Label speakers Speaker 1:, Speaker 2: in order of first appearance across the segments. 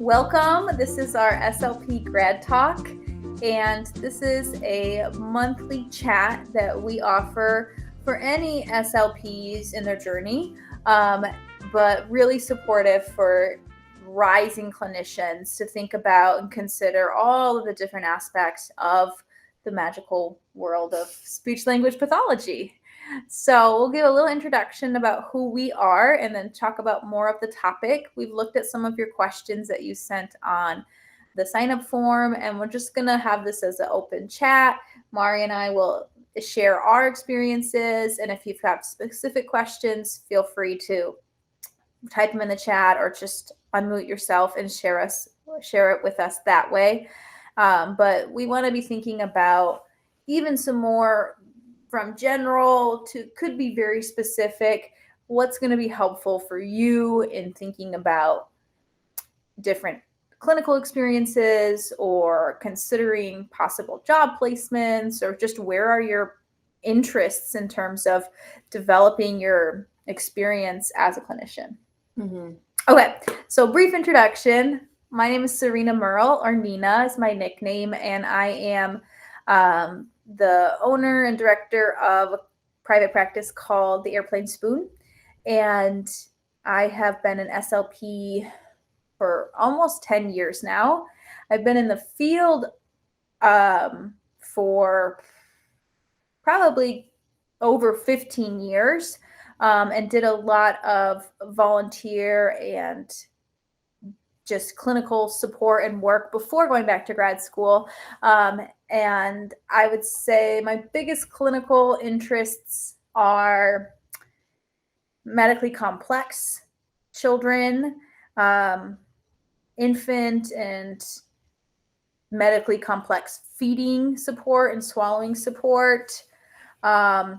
Speaker 1: Welcome. This is our SLP GradTalk, and this is a monthly chat that we offer for any SLPs in their journey, but really supportive for rising clinicians to think about and consider all of the different aspects of the magical world of speech-language pathology. So we'll give a little introduction about who we are and then talk about more of the topic. We've looked at some of your questions that you sent on the sign-up form, and we're just going to have this as an open chat. Mari and I will share our experiences, and if you've got specific questions, feel free to type them in the chat or just unmute yourself and share it with us that way. But we want to be thinking about even some more from general to could be very specific, what's going to be helpful for you in thinking about different clinical experiences or considering possible job placements, or just where are your interests in terms of developing your experience as a clinician. Mm-hmm. Okay, so brief introduction. My name is Serena Merle, or Nina is my nickname, and I am the owner and director of a private practice called the Airplane Spoon. And I have been an SLP for almost 10 years now. I've been in the field for probably over 15 years and did a lot of volunteer and just clinical support and work before going back to grad school. And I would say my biggest clinical interests are medically complex children, infant and medically complex feeding support and swallowing support. I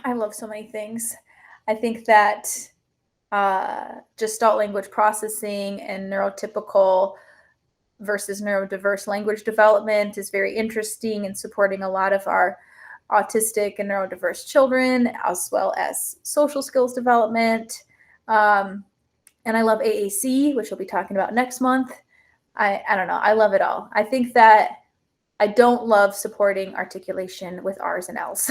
Speaker 1: love so many things. I think that gestalt language processing and neurotypical versus neurodiverse language development is very interesting in supporting a lot of our autistic and neurodiverse children, as well as social skills development. And I love AAC, which we'll be talking about next month. I don't know. I love it all. I think that I don't love supporting articulation with R's and L's.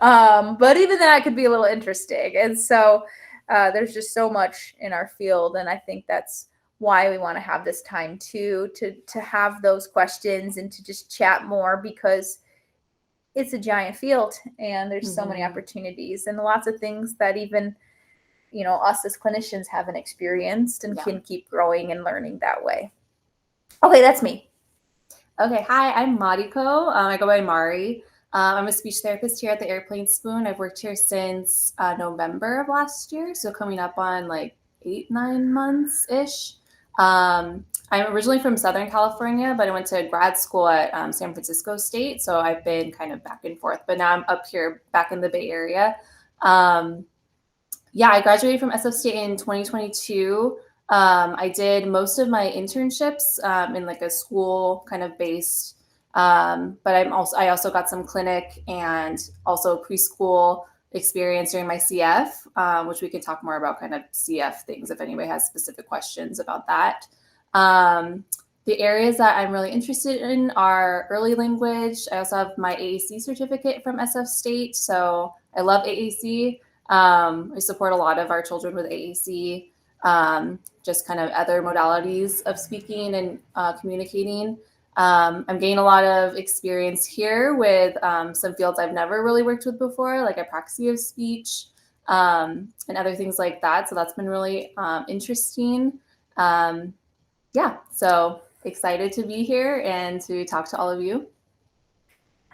Speaker 1: But even that could be a little interesting. And so there's just so much in our field. And I think that's why we want to have this time too, to have those questions and to just chat more, because it's a giant field and there's so many opportunities and lots of things that even, us as clinicians haven't experienced and can keep growing and learning that way. Okay, that's me.
Speaker 2: Okay, hi, I'm Mariko. I go by Mari. I'm a speech therapist here at the Airplane Spoon. I've worked here since November of last year, so coming up on like 8-9 months-ish. I'm originally from Southern California, but I went to grad school at San Francisco State, so I've been kind of back and forth, but now I'm up here back in the Bay Area. I graduated from SF State in 2022. I did most of my internships in like a school kind of based, but I also got some clinic and also preschool experience during my CF, which we can talk more about kind of CF things if anybody has specific questions about that. The areas that I'm really interested in are early language. I also have my AAC certificate from SF State, so I love AAC. I support a lot of our children with AAC, just kind of other modalities of speaking and communicating. I'm gaining a lot of experience here with some fields I've never really worked with before, like apraxia of speech and other things like that. So that's been really interesting. So excited to be here and to talk to all of you.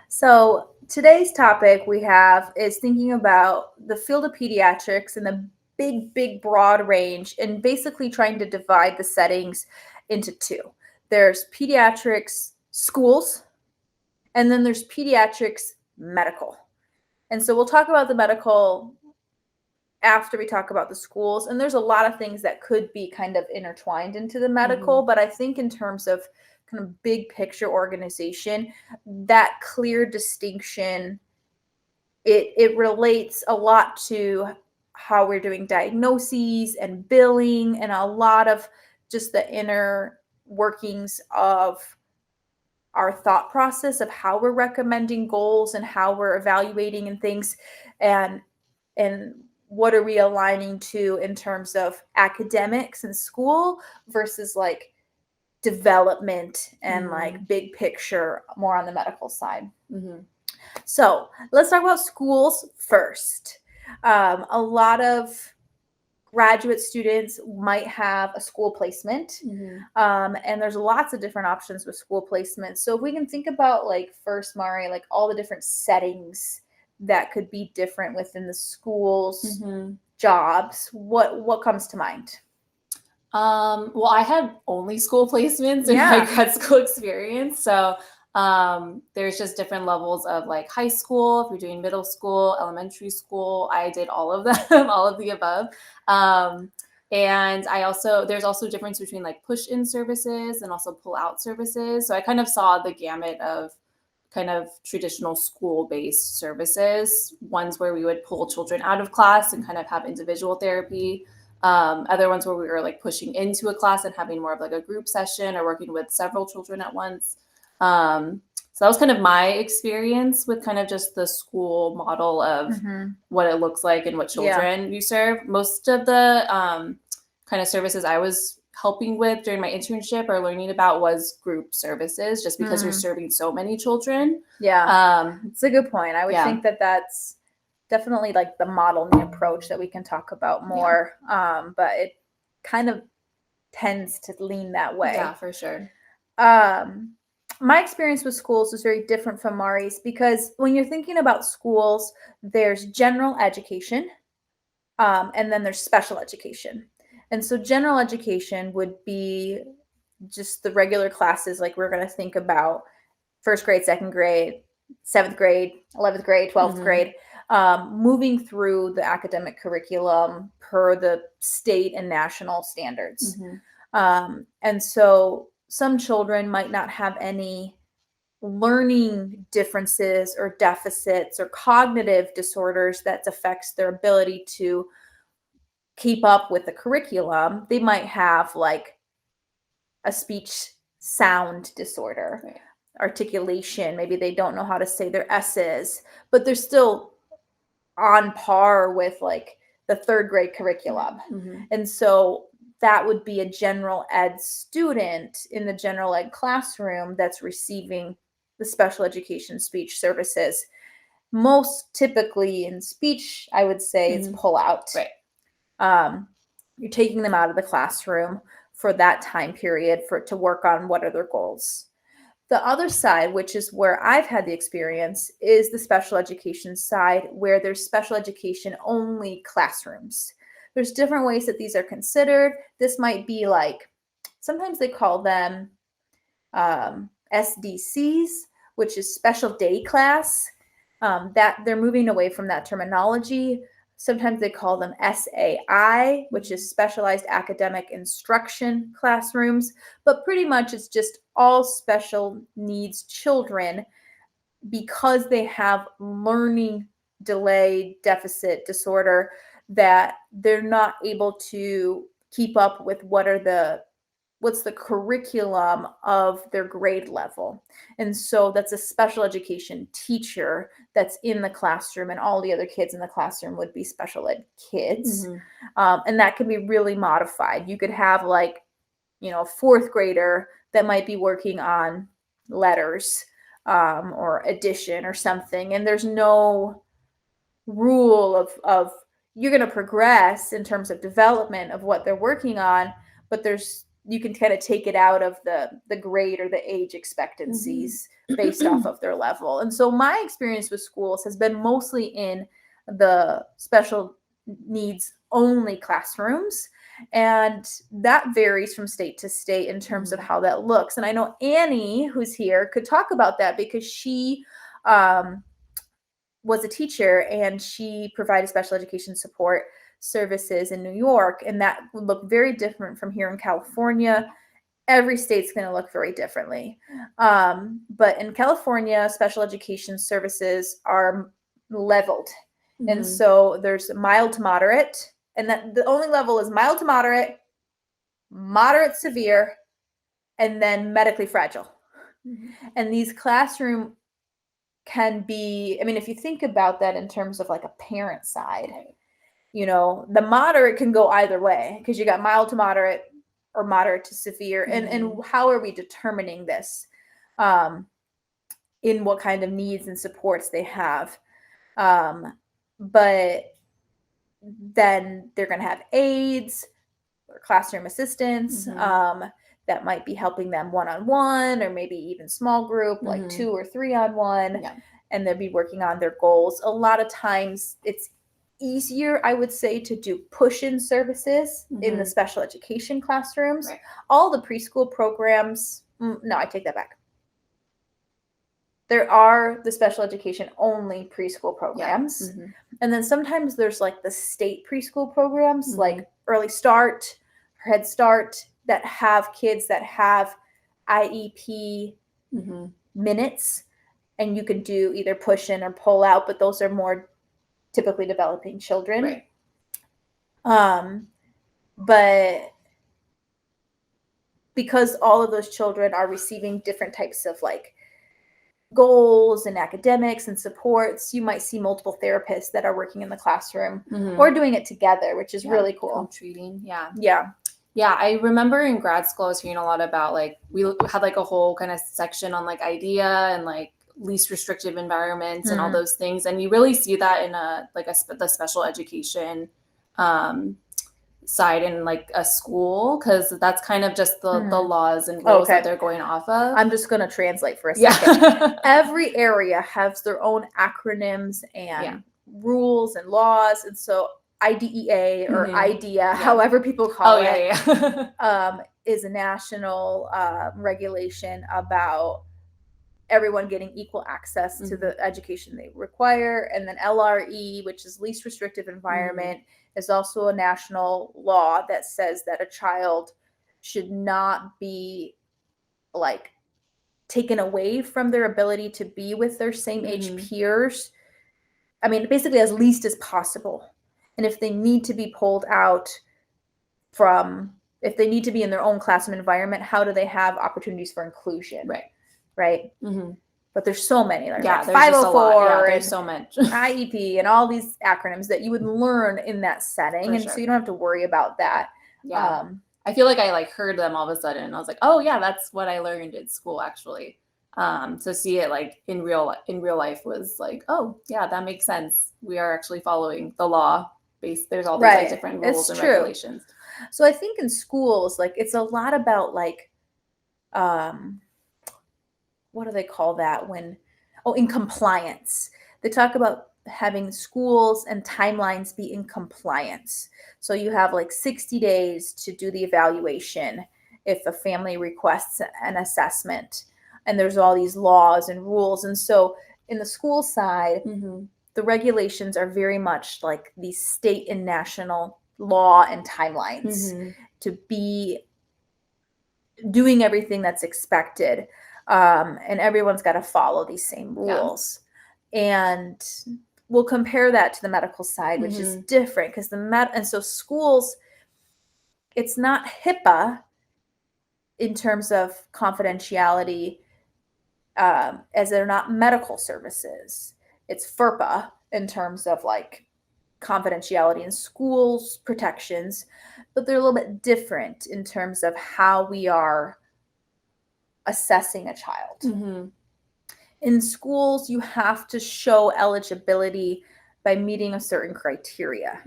Speaker 1: So today's topic we have is thinking about the field of pediatrics and the big, broad range, and basically trying to divide the settings into two. There's pediatrics schools, and then there's pediatrics medical. And so we'll talk about the medical after we talk about the schools. And there's a lot of things that could be kind of intertwined into the medical, but I think in terms of kind of big picture organization, that clear distinction, it relates a lot to how we're doing diagnoses and billing, and a lot of just the inner workings of our thought process of how we're recommending goals and how we're evaluating and things, and what are we aligning to in terms of academics and school versus like development and like big picture more on the medical side. So let's talk about schools first. A lot of graduate students might have a school placement, and there's lots of different options with school placement. So if we can think about like first, Mari, like all the different settings that could be different within the schools, jobs, what comes to mind?
Speaker 2: Well, I had only school placements in my grad school experience. So there's just different levels of like high school, if you're doing middle school, elementary school. I did all of them, all of the above. And there's also difference between like push-in services and also pull-out services. So I kind of saw the gamut of kind of traditional school-based services, ones where we would pull children out of class and kind of have individual therapy. Other ones where we were like pushing into a class and having more of like a group session or working with several children at once. So that was kind of my experience with kind of just the school model of what it looks like and what children you serve. Most of the kind of services I was helping with during my internship or learning about was group services, just because you're serving so many children.
Speaker 1: It's a good point. I would think that that's definitely like the model and the approach that we can talk about more. But it kind of tends to lean that way.
Speaker 2: Yeah, for sure.
Speaker 1: My experience with schools was very different from Mari's, because when you're thinking about schools, there's general education, and then there's special education. And so general education would be just the regular classes, like we're going to think about first grade, second grade, 7th grade, 11th grade, 12th grade, moving through the academic curriculum per the state and national standards. And so some children might not have any learning differences or deficits or cognitive disorders that affects their ability to keep up with the curriculum. They might have like a speech sound disorder, articulation. Maybe they don't know how to say their S's, but they're still on par with like the 3rd grade curriculum. And so that would be a general ed student in the general ed classroom that's receiving the special education speech services. Most typically in speech, I would say it's pull out. You're taking them out of the classroom for that time period to work on what are their goals. The other side, which is where I've had the experience, is the special education side, where there's special education only classrooms. There's different ways that these are considered. This might be like, sometimes they call them SDCs, which is special day class. That they're moving away from that terminology. Sometimes they call them SAI, which is specialized academic instruction classrooms, but pretty much it's just all special needs children because they have learning delay deficit disorder, that they're not able to keep up with what's the curriculum of their grade level. And so that's a special education teacher that's in the classroom, and all the other kids in the classroom would be special ed kids. And that can be really modified. You could have like, a 4th grader that might be working on letters or addition or something. And there's no rule of you're going to progress in terms of development of what they're working on, but you can kind of take it out of the grade or the age expectancies based off of their level. And so my experience with schools has been mostly in the special needs only classrooms. And that varies from state to state in terms of how that looks. And I know Annie, who's here, could talk about that because she was a teacher and she provided special education support services in New York, and that would look very different from here in California. Every state's going to look very differently. But in California, special education services are leveled. And so there's mild to moderate, and that the only level is mild to moderate, moderate severe, and then medically fragile. And these classroom can be, I mean, if you think about that in terms of like a parent side, you know, the moderate can go either way because you got mild to moderate or moderate to severe. And how are we determining this? In what kind of needs and supports they have. But then they're going to have aides or classroom assistants that might be helping them one-on-one or maybe even small group, like 2 or 3-on-1.
Speaker 2: Yeah.
Speaker 1: And they'll be working on their goals. A lot of times it's easier, I would say, to do push-in services in the special education classrooms.
Speaker 2: Right.
Speaker 1: All the preschool programs, no, I take that back. There are the special education only preschool programs. And then sometimes there's like the state preschool programs, like Early Start, Head Start, that have kids that have IEP minutes. And you can do either push in or pull out, but those are more typically developing children. Right. But because all of those children are receiving different types of like goals and academics and supports, you might see multiple therapists that are working in the classroom or doing it together, which is really cool.
Speaker 2: Co-treating. Yeah, I remember in grad school I was hearing a lot about like we had like a whole kind of section on like IDEA and like least restrictive environments and all those things, and you really see that in the special education side in like a school, because that's kind of just the laws and rules that they're going off of.
Speaker 1: I'm just going to translate for a second. Every area has their own acronyms and rules and laws, and so IDEA or IDEA, however people call it, is a national regulation about everyone getting equal access to the education they require. And then LRE, which is least restrictive environment, is also a national law that says that a child should not be like taken away from their ability to be with their same age peers. I mean, basically as least as possible. And if they need to be pulled out if they need to be in their own classroom environment, how do they have opportunities for inclusion? Right. But there's so many. There's like 504
Speaker 2: there's so much.
Speaker 1: IEP and all these acronyms that you would learn in that setting. So you don't have to worry about that.
Speaker 2: I feel like I like heard them all of a sudden. I was like, oh yeah, that's what I learned in school actually. To see it like in real life was like, oh yeah, that makes sense. We are actually following the law. There's all these like, different rules and regulations.
Speaker 1: So I think in schools, like it's a lot about like, what do they call that in compliance. They talk about having schools and timelines be in compliance. So you have like 60 days to do the evaluation if a family requests an assessment, and there's all these laws and rules. And so in the school side, the regulations are very much like the state and national law and timelines to be doing everything that's expected. And everyone's got to follow these same rules. And we'll compare that to the medical side, which is different because and so schools, it's not HIPAA in terms of confidentiality, as they're not medical services. It's FERPA in terms of like confidentiality and schools protections, but they're a little bit different in terms of how we are assessing a child. In schools, you have to show eligibility by meeting a certain criteria.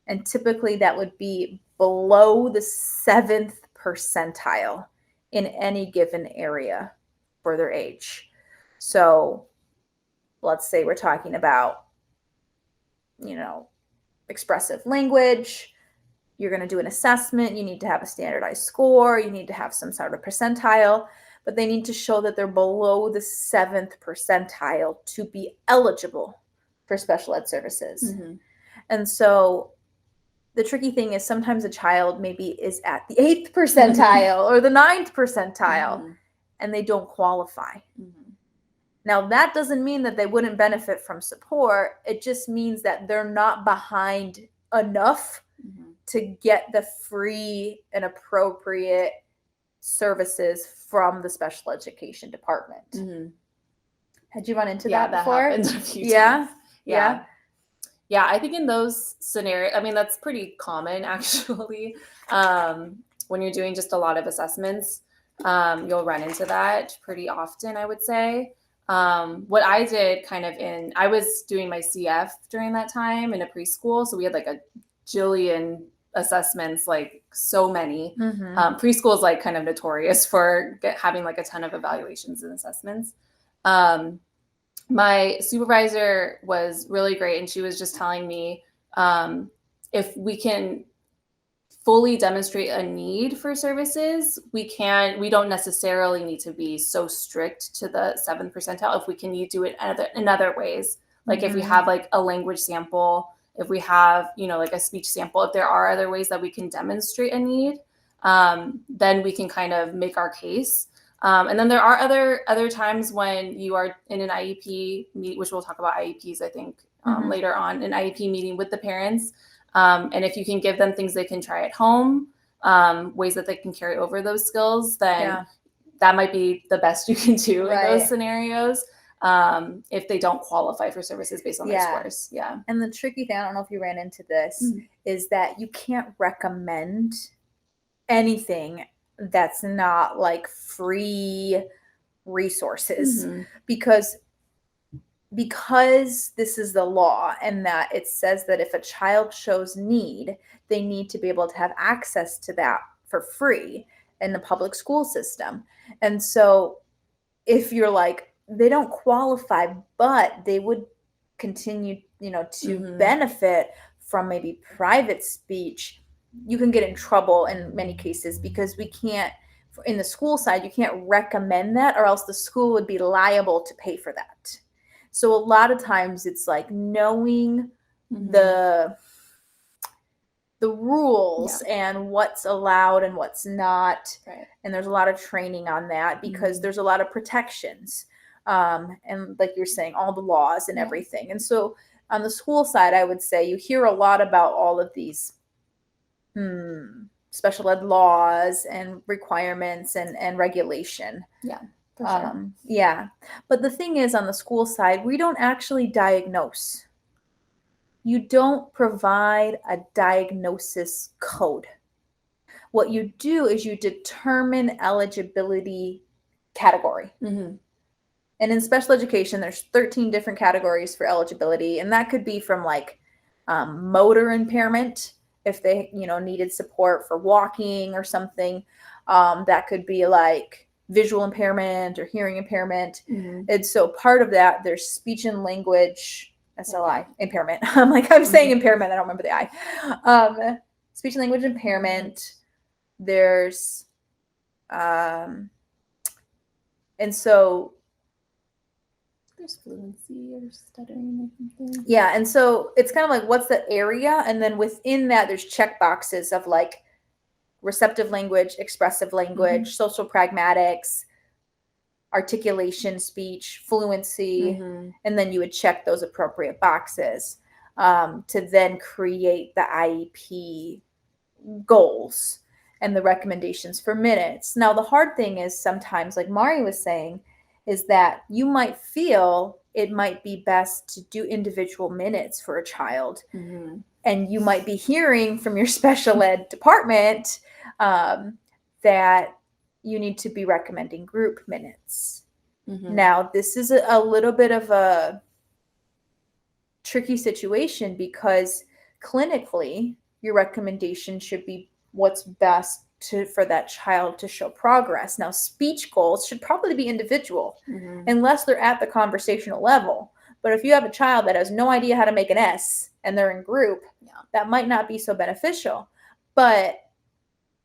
Speaker 1: And typically that would be below the 7th percentile in any given area for their age. So let's say we're talking about, expressive language. You're going to do an assessment. You need to have a standardized score. You need to have some sort of percentile, but they need to show that they're below the 7th percentile to be eligible for special ed services. And so the tricky thing is sometimes a child maybe is at the 8th percentile or the 9th percentile and they don't qualify. Now, that doesn't mean that they wouldn't benefit from support. It just means that they're not behind enough to get the free and appropriate services from the special education department. Had you run into that before?
Speaker 2: Happened a few times. Yeah, I think in those scenarios, I mean, that's pretty common actually. When you're doing just a lot of assessments, you'll run into that pretty often, I would say. What I did I was doing my CF during that time in a preschool. So we had like a jillion assessments, like so many. Preschool is like kind of notorious for having like a ton of evaluations and assessments. My supervisor was really great, and she was just telling me if we can fully demonstrate a need for services, we don't necessarily need to be so strict to the 7th percentile if we can do it in other ways. Like if we have like a language sample, if we have, like a speech sample, if there are other ways that we can demonstrate a need, then we can kind of make our case. And then there are other times when you are in an IEP meet, which we'll talk about IEPs, I think, later on, an IEP meeting with the parents. And if you can give them things they can try at home, ways that they can carry over those skills, then that might be the best you can do in those scenarios. If they don't qualify for services based on their scores. Yeah.
Speaker 1: And the tricky thing, I don't know if you ran into this, is that you can't recommend anything that's not like free resources because this is the law, and that it says that if a child shows need, they need to be able to have access to that for free in the public school system. And so if you're like, they don't qualify, but they would continue, to benefit from maybe private speech, you can get in trouble in many cases because we can't, in the school side, you can't recommend that, or else the school would be liable to pay for that. So a lot of times it's like knowing the rules and what's allowed and what's not.
Speaker 2: Right.
Speaker 1: And there's a lot of training on that because there's a lot of protections. And like you were saying, all the laws and everything. And so on the school side, I would say you hear a lot about all of these special ed laws and requirements and regulation.
Speaker 2: Yeah. For sure.
Speaker 1: But the thing is, on the school side, we don't actually diagnose. You don't provide a diagnosis code. What you do is you determine eligibility category. And in special education, there's 13 different categories for eligibility. And that could be from like motor impairment, if they, needed support for walking or something. That could be like visual impairment or hearing impairment. And so part of that, there's speech and language, SLI, impairment. I'm saying impairment, I don't remember the I. Speech and language impairment. There's, and so
Speaker 2: there's fluency or stuttering or something.
Speaker 1: Yeah, and so it's kind of like, what's the area? And then within that, there's check boxes of like receptive language, expressive language, social pragmatics, articulation, speech, fluency, and then you would check those appropriate boxes to then create the IEP goals and the recommendations for minutes. Now, the hard thing is sometimes, like Mari was saying, is that you might feel it might be best to do individual minutes for a child. And you might be hearing from your special ed department that you need to be recommending group minutes. Now, this is a little bit of a tricky situation because clinically, your recommendation should be what's best for that child to show progress. Now, speech goals should probably be individual unless they're at the conversational level. But if you have a child that has no idea how to make an S and they're in group, that might not be so beneficial. But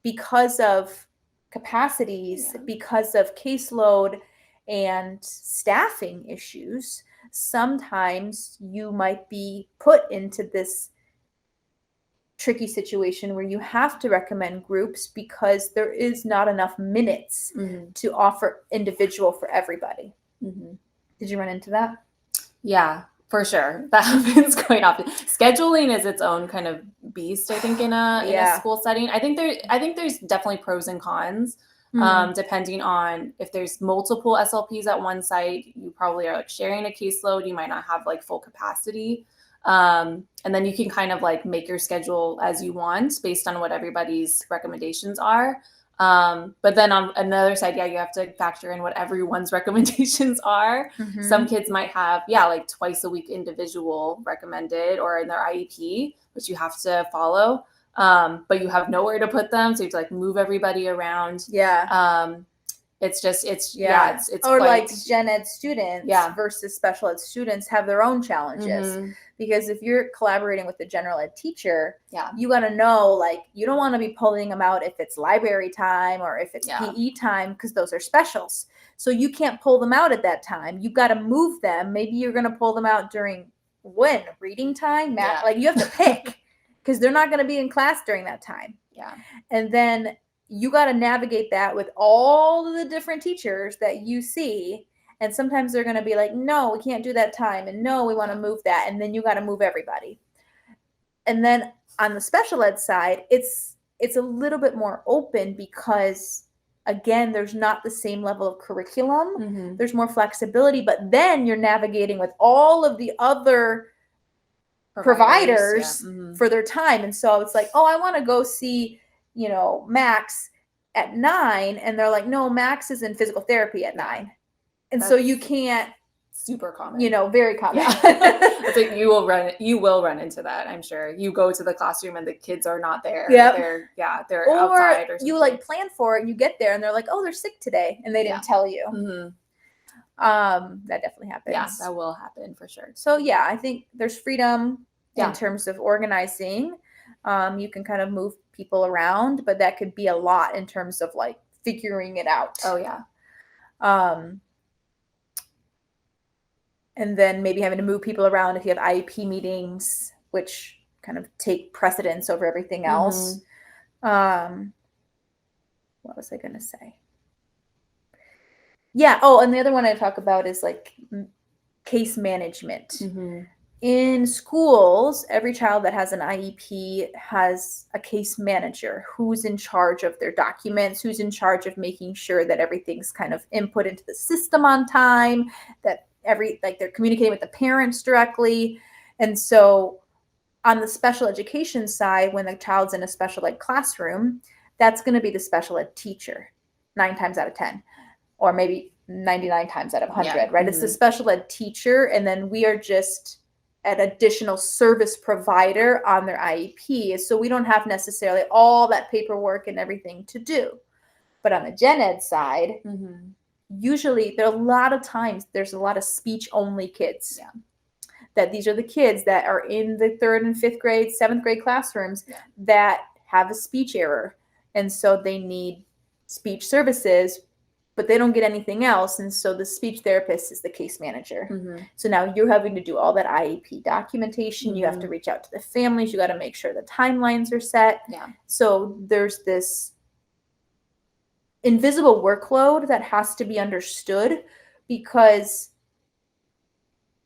Speaker 1: because of capacities, because of caseload and staffing issues, sometimes you might be put into this tricky situation where you have to recommend groups because there is not enough minutes to offer individual for everybody. Did you run into that?
Speaker 2: Yeah, for sure. That happens quite often. Scheduling is its own kind of beast, I think, in a school setting. I think there's definitely pros and cons. Depending on if there's multiple SLPs at one site, you probably are like sharing a caseload. You might not have like full capacity. And then you can kind of like make your schedule as you want based on what everybody's recommendations are. But then on another side, you have to factor in what everyone's recommendations are. Some kids might have, like twice a week individual recommended or in their IEP, which you have to follow. But you have nowhere to put them. So you have to like move everybody around. It's
Speaker 1: or quite, like gen ed students versus special ed students have their own challenges. Because if you're collaborating with the general ed teacher, you got to know, like, you don't want to be pulling them out if it's library time or if it's PE time, because those are specials. So you can't pull them out at that time. You got to move them. Maybe you're going to pull them out during reading time, math. Like, you have to pick because they're not going to be in class during that time. And then you got to navigate that with all of the different teachers that you see. And sometimes they're going to be like, no, we can't do that time. And no, we want to move that. And then you got to move everybody. And then on the special ed side, it's a little bit more open because, again, there's not the same level of curriculum. There's more flexibility. But then you're navigating with all of the other providers for their time. And so it's like, oh, I want to go see, Max at 9. And they're like, no, Max is in physical therapy at 9. And so you can't.
Speaker 2: Super common.
Speaker 1: Very common.
Speaker 2: It's like you will run into that, I'm sure. You go to the classroom and the kids are not there. They're outside or something.
Speaker 1: You like plan for it and you get there and they're like, oh, they're sick today. And they didn't tell you. That definitely happens.
Speaker 2: Yeah, that will happen for sure.
Speaker 1: So I think there's freedom in terms of organizing. You can kind of move people around, but that could be a lot in terms of like figuring it out.
Speaker 2: Oh yeah.
Speaker 1: And then maybe having to move people around if you have IEP meetings, which kind of take precedence over everything else. What was I going to say? Yeah. Oh, and the other one I talk about is like case management. In schools, every child that has an IEP has a case manager who's in charge of their documents, who's in charge of making sure that everything's kind of input into the system on time, that they're communicating with the parents directly. And so on the special education side, when the child's in a special ed classroom, that's going to be the special ed teacher 9 times out of 10, or maybe 99 times out of 100, right? It's the special ed teacher. And then we are just an additional service provider on their IEP. So we don't have necessarily all that paperwork and everything to do. But on the gen ed side, usually there are a lot of times there's a lot of speech only kids. That these are the kids that are in the 3rd and 5th grade, 7th grade classrooms that have a speech error. And so they need speech services, but they don't get anything else. And so the speech therapist is the case manager. So now you're having to do all that IEP documentation. You have to reach out to the families. You got to make sure the timelines are set. So there's this invisible workload that has to be understood, because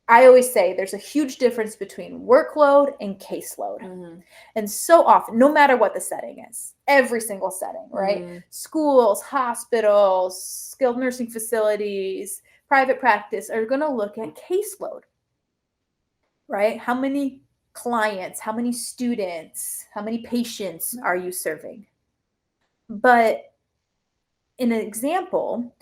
Speaker 1: I always say there's a huge difference between workload and caseload. And so often, no matter what the setting is, every single setting, right? Schools, hospitals, skilled nursing facilities, private practice are going to look at caseload, right? How many clients, how many students, how many patients are you serving? But in an example,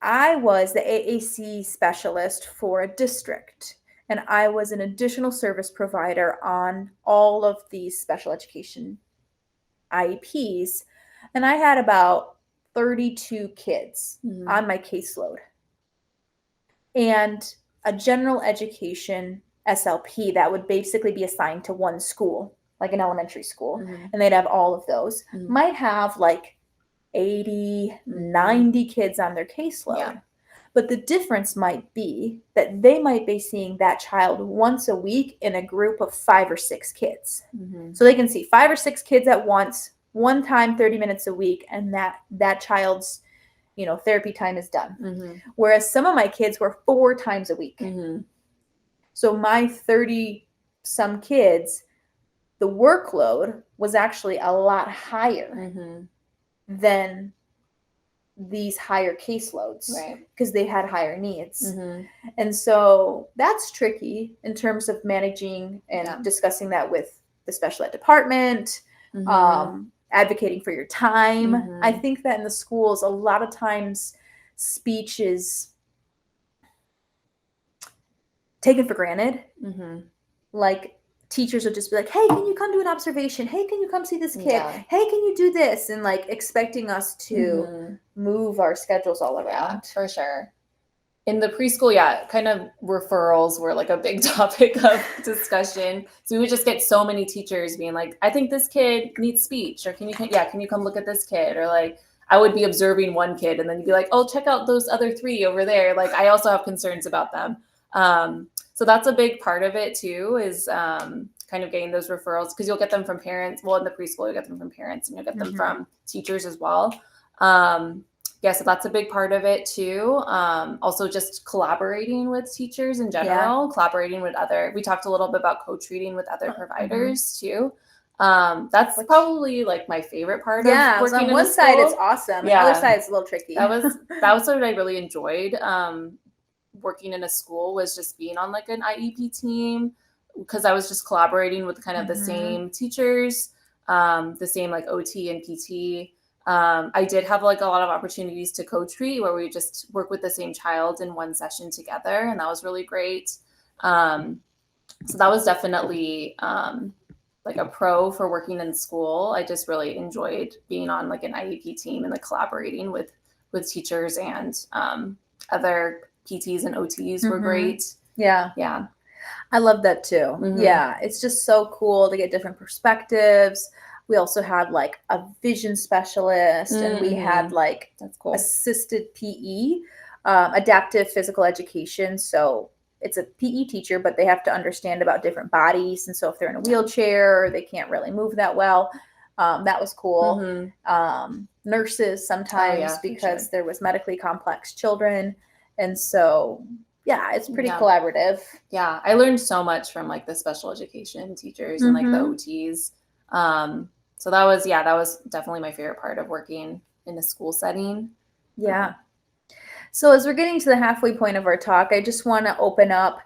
Speaker 1: I was the AAC specialist for a district, and I was an additional service provider on all of these special education IEPs, and I had about 32 kids on my caseload. And a general education SLP that would basically be assigned to one school, like an elementary school, and they'd have all of those, might have like 80, 90 kids on their caseload. But the difference might be that they might be seeing that child once a week in a group of 5 or 6 kids. So they can see 5 or 6 kids at once, one time, 30 minutes a week, and that child's therapy time is done.
Speaker 2: Mm-hmm.
Speaker 1: Whereas some of my kids were 4 times a week.
Speaker 2: Mm-hmm.
Speaker 1: So my 30 some kids, the workload was actually a lot higher
Speaker 2: Mm-hmm.
Speaker 1: than these higher caseloads,
Speaker 2: Right.
Speaker 1: because they had higher needs.
Speaker 2: Mm-hmm.
Speaker 1: And so that's tricky in terms of managing and discussing that with the special ed department,
Speaker 2: Mm-hmm.
Speaker 1: advocating for your time.
Speaker 2: Mm-hmm.
Speaker 1: I think that in the schools, a lot of times speech is taken for granted.
Speaker 2: Mm-hmm.
Speaker 1: Like, teachers would just be like, hey, can you come do an observation? Hey, can you come see this kid?
Speaker 2: Yeah.
Speaker 1: Hey, can you do this? And like expecting us to move our schedules all around.
Speaker 2: Yeah, for sure. In the preschool, kind of referrals were like a big topic of discussion. So we would just get so many teachers being like, I think this kid needs speech, or can you come look at this kid? Or like, I would be observing one kid and then you'd be like, oh, check out those other 3 over there. Like, I also have concerns about them. So that's a big part of it too, is kind of getting those referrals, because you'll get them from parents. Well, in the preschool, you'll get them from parents and you'll get them from teachers as well. So that's a big part of it too. Also just collaborating with teachers in general, collaborating with we talked a little bit about co-treating with other providers too. That's probably like my favorite part of working in a school.
Speaker 1: On one side it's awesome. The other side it's a little tricky.
Speaker 2: That was what I really enjoyed. Working in a school was just being on like an IEP team, because I was just collaborating with kind of the same teachers, the same like OT and PT. I did have like a lot of opportunities to co-treat, where we just work with the same child in one session together, and that was really great. So that was definitely like a pro for working in school. I just really enjoyed being on like an IEP team and like collaborating with teachers, and other PTs and OTs were great.
Speaker 1: Yeah. I love that too. Yeah, it's just so cool to get different perspectives. We also had like a vision specialist, and we had like assisted PE, adaptive physical education. So it's a PE teacher, but they have to understand about different bodies. And so if they're in a wheelchair or they can't really move that well, that was cool. Nurses sometimes, because there was medically complex children. And so, it's pretty collaborative. Yeah,
Speaker 2: I learned so much from like the special education teachers and like the OTs. So that was definitely my favorite part of working in a school setting.
Speaker 1: Yeah. So as we're getting to the halfway point of our talk, I just want to open up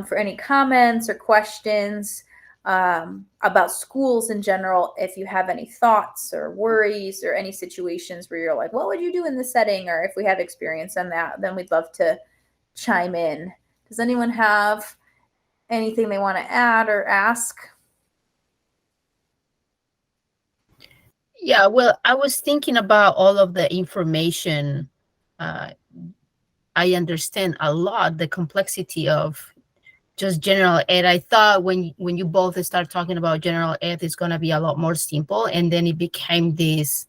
Speaker 1: for any comments or questions about schools in general. If you have any thoughts or worries or any situations where you're like, what would you do in this setting? Or if we have experience on that, then we'd love to chime in. Does anyone have anything they want to add or ask?
Speaker 3: Yeah, well, I was thinking about all of the information. I understand a lot the complexity of just general ed. I thought when you both start talking about general ed, it's going to be a lot more simple. And then it became this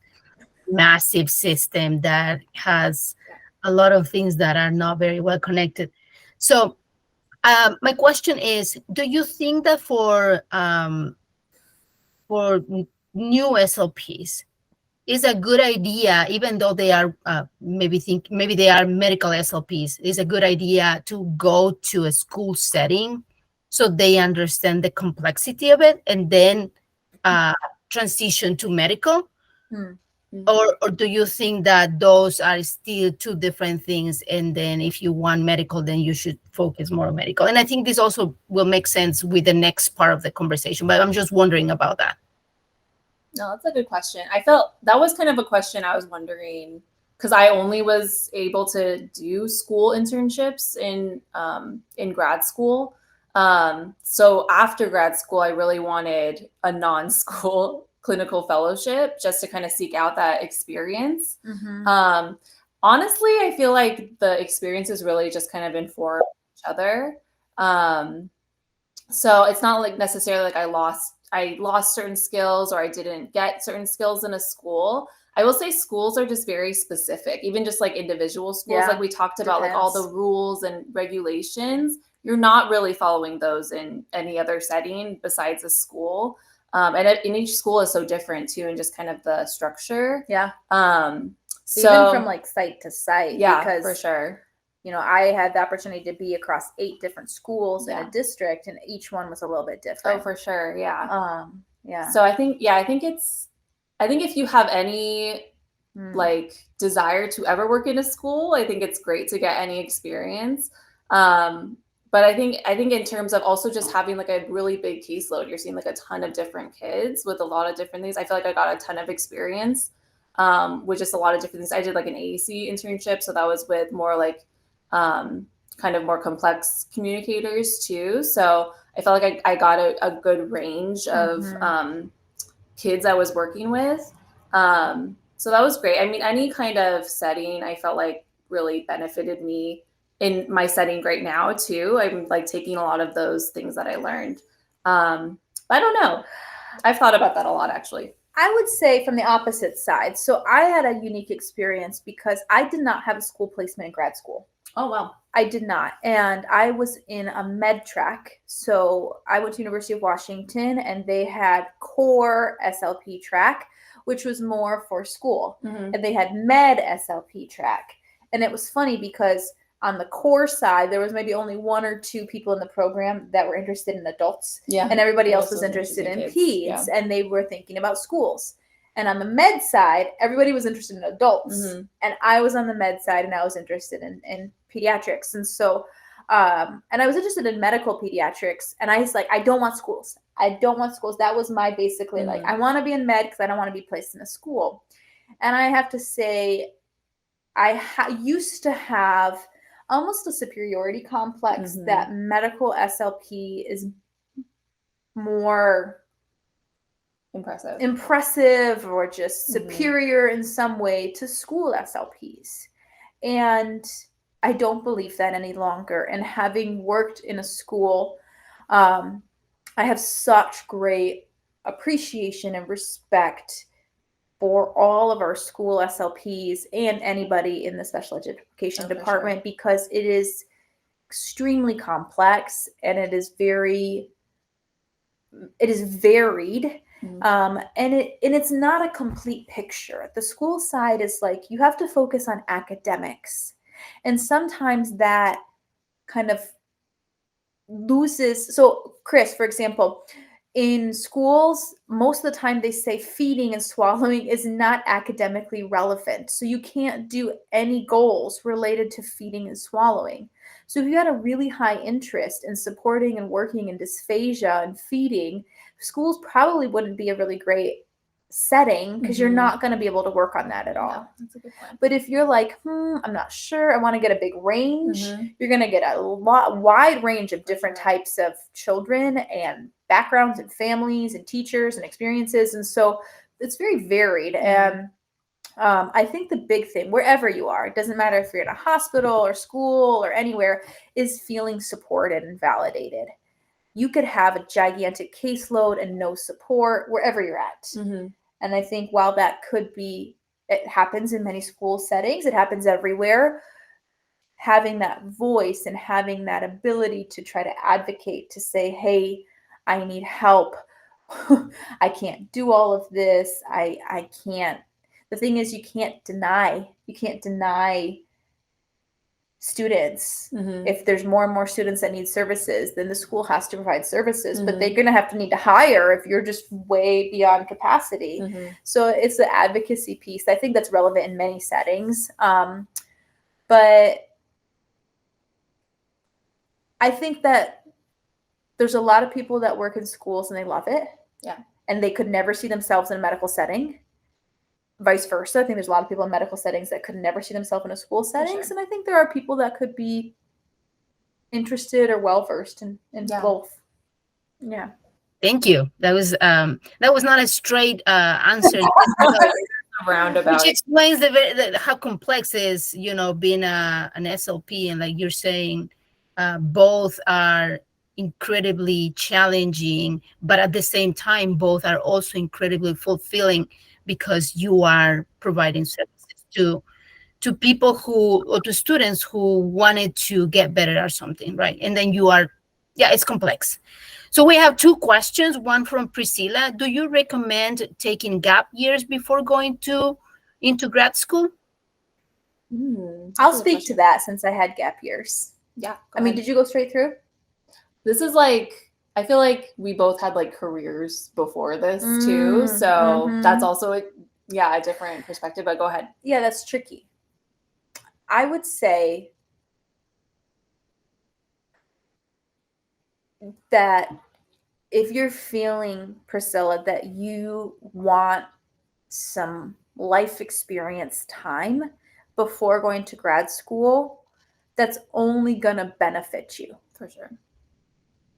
Speaker 3: massive system that has a lot of things that are not very well connected. So my question is, do you think that for new SLPs, is a good idea, even though they are maybe they are medical SLPs, is a good idea to go to a school setting so they understand the complexity of it and then transition to medical? Or do you think that those are still 2 different things, and then if you want medical, then you should focus more on medical? And I think this also will make sense with the next part of the conversation, but I'm just wondering about that.
Speaker 2: No, that's a good question. I felt that was kind of a question I was wondering, because I only was able to do school internships in grad school. So after grad school, I really wanted a non-school clinical fellowship just to kind of seek out that experience. Honestly, I feel like the experiences really just kind of inform each other. So it's not like necessarily like I lost certain skills or I didn't get certain skills in a school. I will say schools are just very specific, even just like individual schools. Like we talked about, like all the rules and regulations, you're not really following those in any other setting besides a school. And each school is so different too, and just kind of the structure.
Speaker 1: even from like site to site.
Speaker 2: Yeah,
Speaker 1: because
Speaker 2: for sure.
Speaker 1: you know, I had the opportunity to be across 8 different schools in
Speaker 2: Yeah.
Speaker 1: a district, and each one was a little bit different.
Speaker 2: Oh, for sure. Yeah.
Speaker 1: Yeah.
Speaker 2: So I think if you have any like desire to ever work in a school, I think it's great to get any experience. But I think in terms of also just having like a really big caseload, you're seeing like a ton of different kids with a lot of different things. I feel like I got a ton of experience with just a lot of different things. I did like an AAC internship, so that was with more like kind of more complex communicators too. So I felt like I got a good range of kids I was working with. So that was great. I mean, any kind of setting I felt like really benefited me in my setting right now too. I'm like taking a lot of those things that I learned. But I don't know. I've thought about that a lot actually.
Speaker 1: I would say from the opposite side. So I had a unique experience because I did not have a school placement in grad school.
Speaker 2: Oh, wow.
Speaker 1: I did not. And I was in a med track. So I went to University of Washington, and they had core SLP track, which was more for school. And they had med SLP track. And it was funny because on the core side, there was maybe only 1 or 2 people in the program that were interested in adults.
Speaker 2: Yeah.
Speaker 1: And everybody else was interested in peds. Yeah. And they were thinking about schools. And on the med side, everybody was interested in adults. And I was on the med side, and I was interested in pediatrics. And so, and I was interested in medical pediatrics. And I was like, I don't want schools. I don't want schools. That was my basically like, I want to be in med because I don't want to be placed in a school. And I have to say, I used to have almost a superiority complex that medical SLP is more impressive or just superior in some way to school SLPs. And I don't believe that any longer. And having worked in a school, I have such great appreciation and respect for all of our school SLPs and anybody in the special education department, because it is extremely complex and it is varied. And it's not a complete picture. The school side is like, you have to focus on academics. And sometimes that kind of loses. So Chris, for example, in schools, most of the time they say feeding and swallowing is not academically relevant. So you can't do any goals related to feeding and swallowing. So if you had a really high interest in supporting and working in dysphagia and feeding, schools probably wouldn't be a really great setting because you're not going to be able to work on that at all.
Speaker 2: No, that's a good point.
Speaker 1: But if you're like, I'm not sure, I want to get a big range, you're going to get a wide range of different types of children and backgrounds and families and teachers and experiences. And so it's very varied. And I think the big thing, wherever you are, it doesn't matter if you're in a hospital or school or anywhere, is feeling supported and validated. You could have a gigantic caseload and no support wherever you're at. And I think while that could be, it happens in many school settings, it happens everywhere, having that voice and having that ability to try to advocate, to say, hey, I need help. I can't do all of this. I can't. The thing is, you can't deny students. If there's more and more students that need services, then the school has to provide services, but they're going to have to need to hire if you're just way beyond capacity. So it's the advocacy piece. I think that's relevant in many settings. But I think that there's a lot of people that work in schools and they love it.
Speaker 2: Yeah.
Speaker 1: And they could never see themselves in a medical setting. Vice versa. I think there's a lot of people in medical settings that could never see themselves in a school settings. Sure. And I think there are people that could be interested or well-versed in both. Yeah.
Speaker 3: Thank you. That was not a straight answer.
Speaker 2: Roundabout.
Speaker 3: Which explains how complex it is, being an SLP. And like you're saying, both are incredibly challenging, but at the same time, both are also incredibly fulfilling, because you are providing services to people or to students who wanted to get better at something, right? And then it's complex. So we have 2 questions, one from Priscilla. Do you recommend taking gap years before going into grad school?
Speaker 1: I'll speak to that since I had gap years.
Speaker 2: Yeah.
Speaker 1: I mean, did you go straight through?
Speaker 2: This is like, I feel like we both had like careers before this too. So that's also a different perspective, but go ahead.
Speaker 1: Yeah, that's tricky. I would say that if you're feeling, Priscilla, that you want some life experience time before going to grad school, that's only going to benefit you.
Speaker 2: For sure.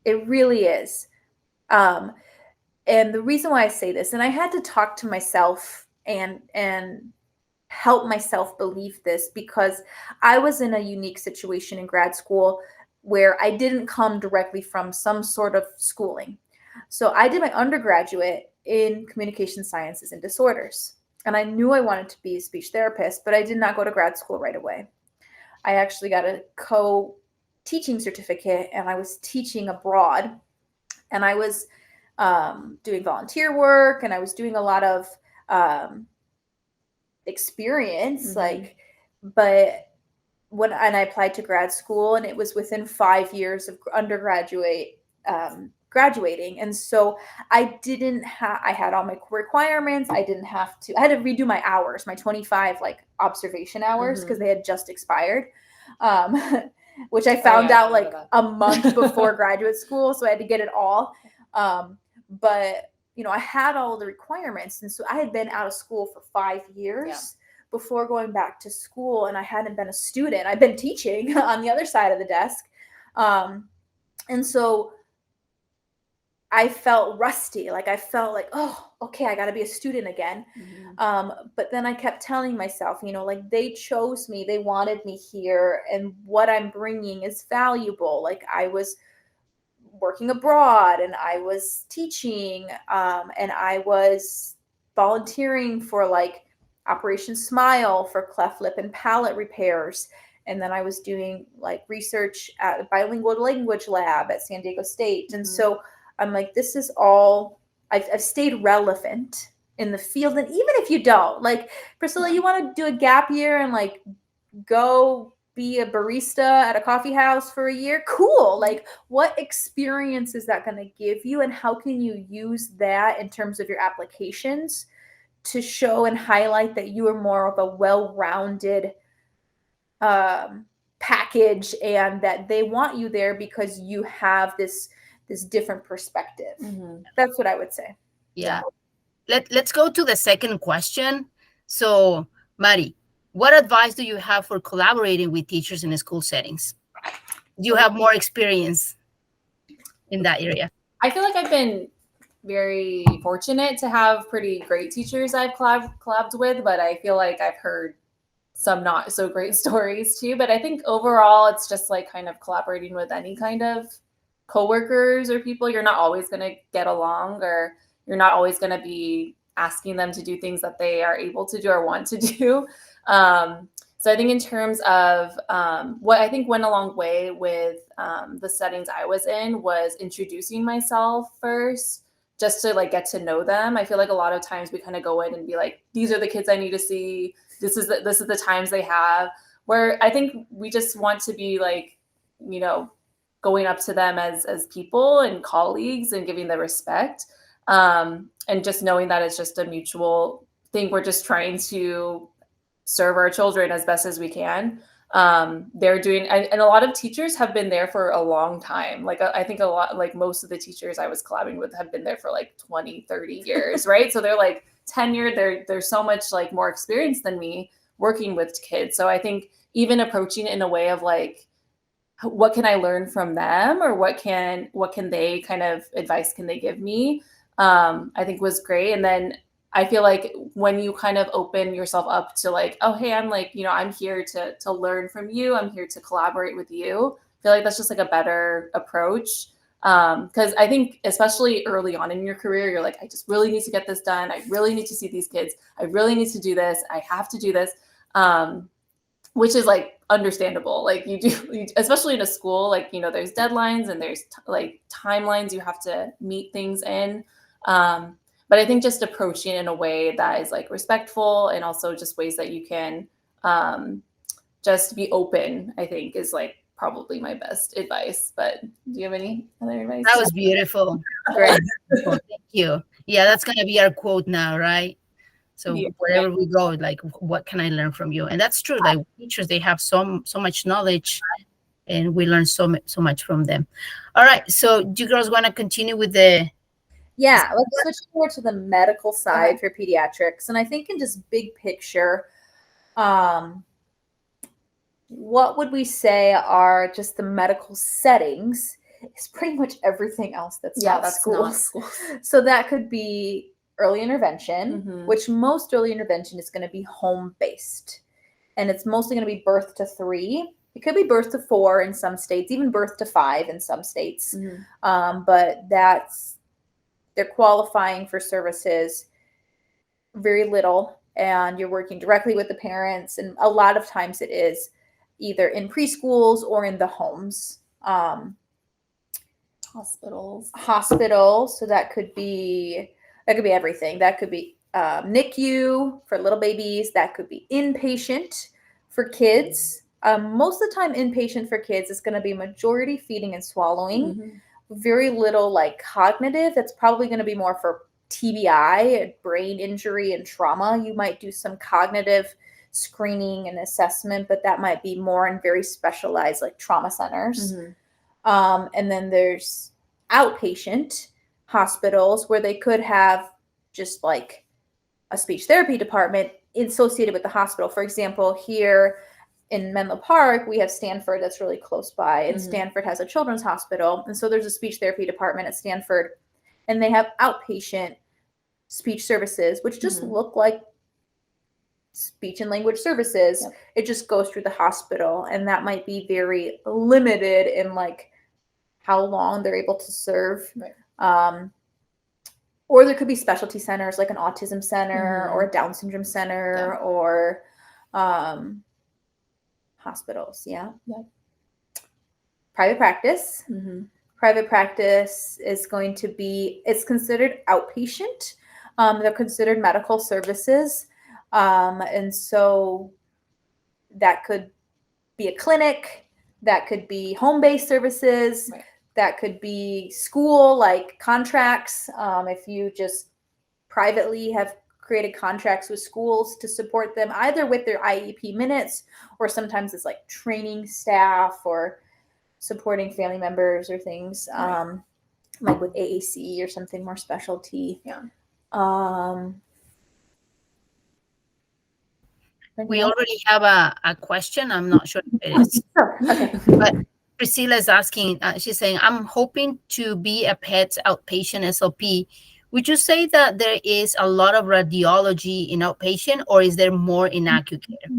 Speaker 1: It really is. And the reason why I say this, and I had to talk to myself and help myself believe this, because I was in a unique situation in grad school where I didn't come directly from some sort of schooling. So I did my undergraduate in communication sciences and disorders. And I knew I wanted to be a speech therapist, but I did not go to grad school right away. I actually got a co-teaching certificate, and I was teaching abroad. And I was doing volunteer work, and I was doing a lot of experience, but and I applied to grad school, and it was within 5 years of undergraduate graduating. And so I had all my requirements. I had to redo my hours, my 25 observation hours, because they had just expired, which I found out a month before graduate school. So I had to get it all. But I had all the requirements. And so I had been out of school for 5 years before going back to school, and I hadn't been a student. I've been teaching on the other side of the desk. And so I felt rusty. I felt like, oh, okay, I got to be a student again. But then I kept telling myself, they chose me, they wanted me here, and what I'm bringing is valuable. I was working abroad, and I was teaching, and I was volunteering for Operation Smile for cleft lip and palate repairs. And then I was doing research at a bilingual language lab at San Diego State. And so I'm like, this is all, I've stayed relevant in the field. And even if you don't, Priscilla, you want to do a gap year and go be a barista at a coffee house for a year? Cool. What experience is that going to give you, and how can you use that in terms of your applications to show and highlight that you are more of a well-rounded package, and that they want you there because you have this different perspective. That's what I would say.
Speaker 3: Yeah. Let's go to the second question. So, Mari, what advice do you have for collaborating with teachers in school settings? Do you have more experience in that area?
Speaker 2: I feel like I've been very fortunate to have pretty great teachers I've collabed with, but I feel like I've heard some not so great stories too. But I think overall, it's just kind of collaborating with any kind of coworkers or people. You're not always going to get along, or you're not always going to be asking them to do things that they are able to do or want to do. So I think in terms of what I think went a long way with the settings I was in was introducing myself first, just to get to know them. I feel like a lot of times we kind of go in and be like, these are the kids I need to see. This is the times they have, where I think we just want to be going up to them as people and colleagues and giving the respect, and just knowing that it's just a mutual thing. We're just trying to serve our children as best as we can. They're doing, and a lot of teachers have been there for a long time. I think a lot, most of the teachers I was collabing with have been there for 20, 30 years, right? So they're tenured. They're so much more experienced than me working with kids. So I think even approaching it in a way of what can I learn from them, or what can they kind of advice can they give me, I think was great. And then I feel like when you kind of open yourself up to oh, hey, I'm I'm here to learn from you. I'm here to collaborate with you. I feel like that's just a better approach. Because I think especially early on in your career, you're I just really need to get this done. I really need to see these kids. I really need to do this. I have to do this. Which is understandable. You do, especially in a school, there's deadlines and there's timelines you have to meet things in. But I think just approaching in a way that is respectful, and also just ways that you can just be open, I think, is like probably my best advice. But do you have any other advice?
Speaker 3: That was beautiful.
Speaker 1: Great.
Speaker 3: Beautiful. Thank you. Yeah, that's gonna be our quote now, right? So
Speaker 2: Yeah.
Speaker 3: wherever we go, like, what can I learn from you? And that's true. Like teachers, they have so much knowledge, and we learn so much from them. All right. So do you girls want to continue with the?
Speaker 1: Yeah, let's switch over to the medical side
Speaker 2: Okay.
Speaker 1: for pediatrics. And I think in just big picture, what would we say are just the medical settings is pretty much everything else that's not schools. So that could be early intervention, which most early intervention is going to be home-based. And it's mostly going to be birth to 3. It could be birth to 4 in some states, even birth to 5 in some states. But they're qualifying for services very little, and you're working directly with the parents. And a lot of times it is either in preschools or in the homes. Hospitals. So that could be everything. That could be NICU for little babies. That could be inpatient for kids. Most of the time, inpatient for kids is going to be majority feeding and swallowing. Very little like cognitive. That's probably going to be more for TBI, brain injury and trauma. You might do some cognitive screening and assessment, but that might be more in very specialized like trauma centers. And then there's outpatient hospitals where they could have just like a speech therapy department associated with the hospital. For example, here in Menlo Park, we have Stanford that's really close by, and Stanford has a children's hospital. And so there's a speech therapy department at Stanford, and they have outpatient speech services, which just look like speech and language services. It just goes through the hospital, and that might be very limited in like how long they're able to serve. Or there could be specialty centers like an autism center or a Down syndrome center or hospitals. Private practice. Private practice is going to be, it's considered outpatient. They're considered medical services. And so that could be a clinic, that could be home-based services, that could be school, like contracts. If you just privately have created contracts with schools to support them, either with their IEP minutes, or sometimes it's like training staff or supporting family members or things, like with AAC or something more specialty.
Speaker 3: We already have a question. I'm not sure if it is.
Speaker 1: Okay.
Speaker 3: But Priscilla is asking, she's saying, I'm hoping to be a PET outpatient SLP. Would you say that there is a lot of radiology in outpatient, or is there more in acute care?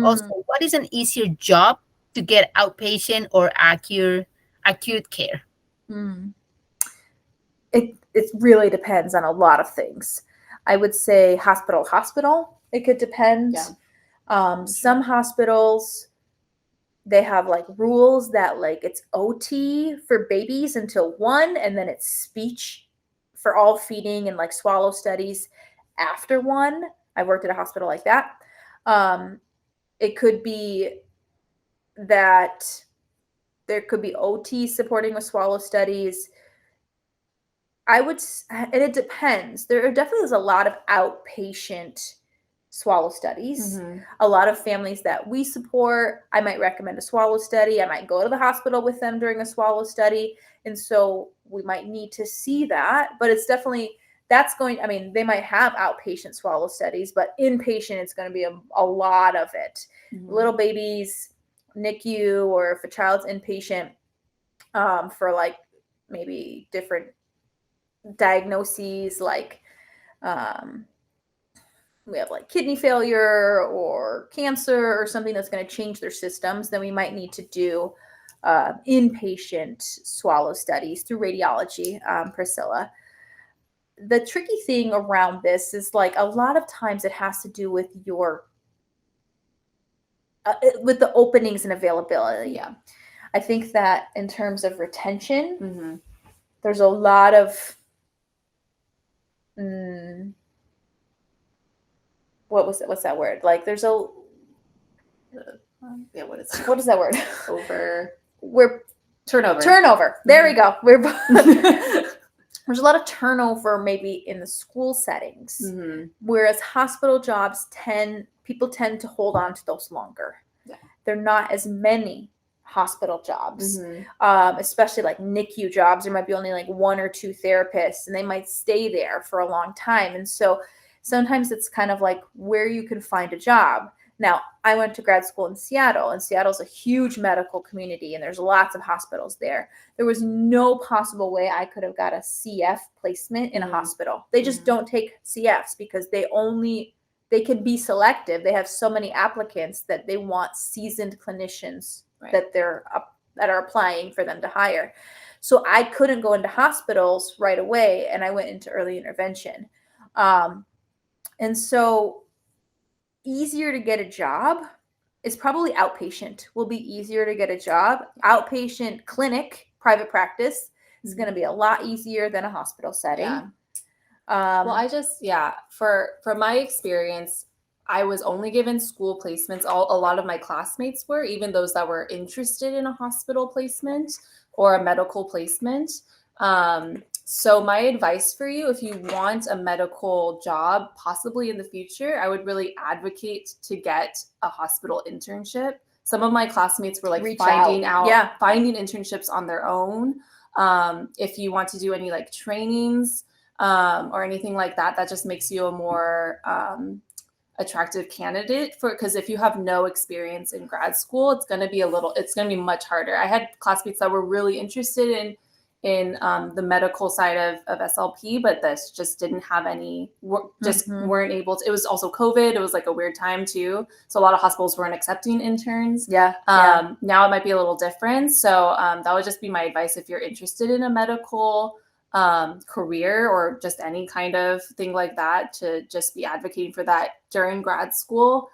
Speaker 3: Also, what is an easier job to get outpatient or acute care?
Speaker 1: It really depends on a lot of things. I would say hospital. It could depend. Some hospitals, they have like rules that like it's OT for babies until 1, and then it's speech for all feeding and like swallow studies after 1. I worked at a hospital like that. It could be that there could be OT supporting with swallow studies. And it depends. There definitely is a lot of outpatient swallow studies. A lot of families that we support, I might recommend a swallow study. I might go to the hospital with them during a swallow study. And so we might need to see that, but it's definitely, they might have outpatient swallow studies, but inpatient, it's going to be a lot of it. Little babies, NICU, or if a child's inpatient, for like maybe different diagnoses, like we have like kidney failure or cancer or something that's going to change their systems, then we might need to do inpatient swallow studies through radiology, Priscilla. The tricky thing around this is like a lot of times it has to do with your with the openings and availability. I think that in terms of retention, there's a lot of what's that word? Like there's
Speaker 2: Yeah, what is
Speaker 1: What is that word? We're
Speaker 2: turnover?
Speaker 1: Turnover. There we go. There's a lot of turnover maybe in the school settings, whereas hospital jobs people tend to hold on to those longer.
Speaker 2: Yeah.
Speaker 1: They're not as many hospital jobs, especially like NICU jobs. There might be only like 1 or 2 therapists, and they might stay there for a long time. And so sometimes it's kind of like where you can find a job. Now, I went to grad school in Seattle, and Seattle's a huge medical community, and there's lots of hospitals there. There was no possible way I could have got a CF placement in a hospital. They just don't take CFs because they can be selective. They have so many applicants that they want seasoned clinicians that that are applying for them to hire. So I couldn't go into hospitals right away, and I went into early intervention. And so easier to get a job is probably outpatient will be easier to get a job. Outpatient clinic, private practice is going to be a lot easier than a hospital setting.
Speaker 2: Yeah. Well, for my experience, I was only given school placements. A lot of my classmates were, even those that were interested in a hospital placement or a medical placement. So my advice for you, if you want a medical job, possibly in the future, I would really advocate to get a hospital internship. Some of my classmates were like finding internships on their own. If you want to do any like trainings or anything like that, that just makes you a more attractive candidate because if you have no experience in grad school, it's going to be much harder. I had classmates that were really interested in the medical side of SLP, but this just didn't have any, weren't able to. It was also COVID. It was like a weird time too. So a lot of hospitals weren't accepting interns. Now it might be a little different. So that would just be my advice if you're interested in a medical career or just any kind of thing like that, to just be advocating for that during grad school,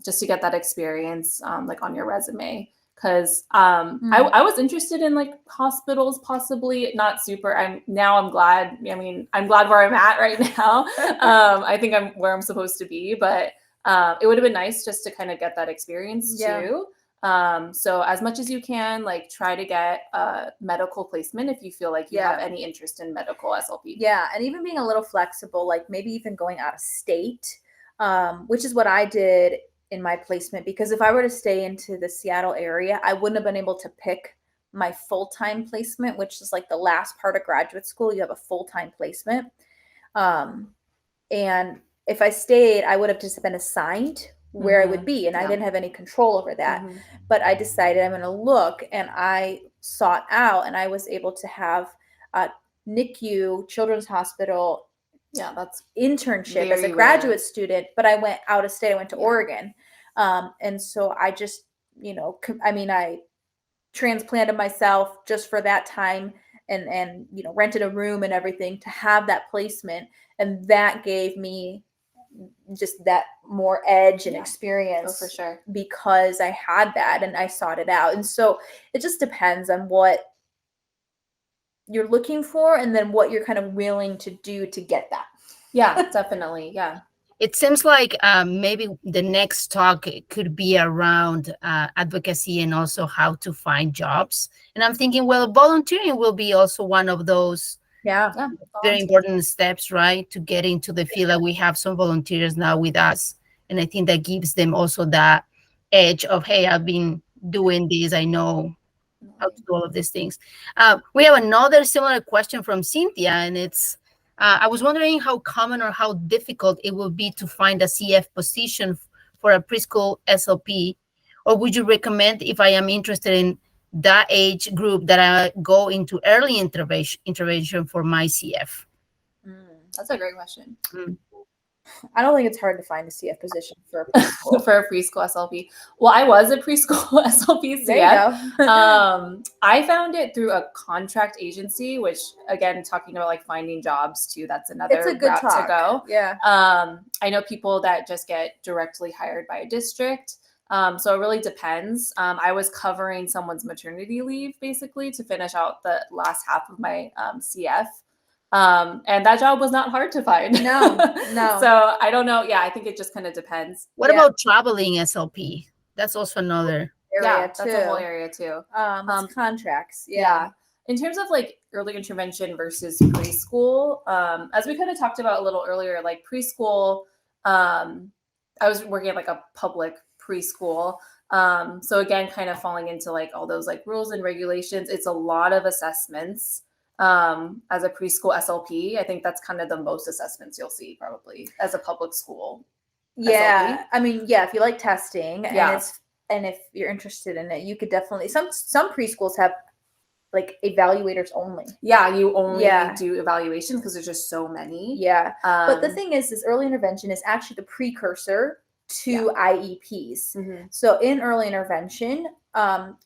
Speaker 2: just to get that experience like on your resume. Because I was interested in like hospitals, possibly not super. I'm glad. I mean, I'm glad where I'm at right now. I think I'm where I'm supposed to be, but it would have been nice just to kind of get that experience too. So as much as you can, like try to get a medical placement if you feel like you have any interest in medical SLP.
Speaker 1: Yeah, and even being a little flexible, like maybe even going out of state, which is what I did in my placement, because if I were to stay into the Seattle area, I wouldn't have been able to pick my full-time placement, which is like the last part of graduate school. You have a full-time placement. And if I stayed, I would have just been assigned where I would be, and I didn't have any control over that. But I decided I'm going to look, and I sought out, and I was able to have a NICU Children's Hospital
Speaker 2: that's
Speaker 1: internship as a graduate student, but I went out of state. I went to Oregon. And so I just, I transplanted myself just for that time and rented a room and everything to have that placement. And that gave me just that more edge and experience
Speaker 2: for sure,
Speaker 1: because I had that and I sought it out. And so it just depends on what you're looking for and then what you're kind of willing to do to get that.
Speaker 2: Yeah, definitely. Yeah.
Speaker 3: It seems like maybe the next talk could be around advocacy and also how to find jobs. And I'm thinking, well, volunteering will be also one of those very important steps, right? To get into the field. That we have some volunteers now with us. And I think that gives them also that edge of, hey, I've been doing this. I know how to do all of these things. We have another similar question from Cynthia, and it's, I was wondering how common or how difficult it will be to find a CF position for a preschool SLP, or would you recommend, if I am interested in that age group, that I go into early intervention for my CF?
Speaker 2: That's a great question.
Speaker 1: I don't think it's hard to find a CF position for a preschool.
Speaker 2: For a preschool SLP. Well, I was a preschool SLP CF.
Speaker 1: There you go.
Speaker 2: I found it through a contract agency, which again, talking about like finding jobs too, that's another route to go.
Speaker 1: Yeah.
Speaker 2: I know people that just get directly hired by a district. So it really depends. I was covering someone's maternity leave basically to finish out the last half of my CF. And that job was not hard to find.
Speaker 1: No.
Speaker 2: So I don't know. Yeah, I think it just kind of depends.
Speaker 3: What about traveling SLP? That's also another.
Speaker 1: area
Speaker 2: that's a whole area too.
Speaker 1: It's contracts.
Speaker 2: Yeah. In terms of like early intervention versus preschool, as we kind of talked about a little earlier, like preschool, I was working at like a public preschool. So again, kind of falling into like all those like rules and regulations. It's a lot of assessments. As a preschool SLP, I think that's kind of the most assessments you'll see probably as a public school.
Speaker 1: Yeah.
Speaker 2: SLP.
Speaker 1: I mean, yeah, if you like testing
Speaker 2: Yeah.
Speaker 1: and if you're interested in it, you could definitely, some preschools have like evaluators only.
Speaker 2: Yeah, you only
Speaker 1: Yeah.
Speaker 2: do evaluations because there's just so many.
Speaker 1: Yeah. But the thing is early intervention is actually the precursor to IEPs.
Speaker 2: Mhm.
Speaker 1: So in early intervention,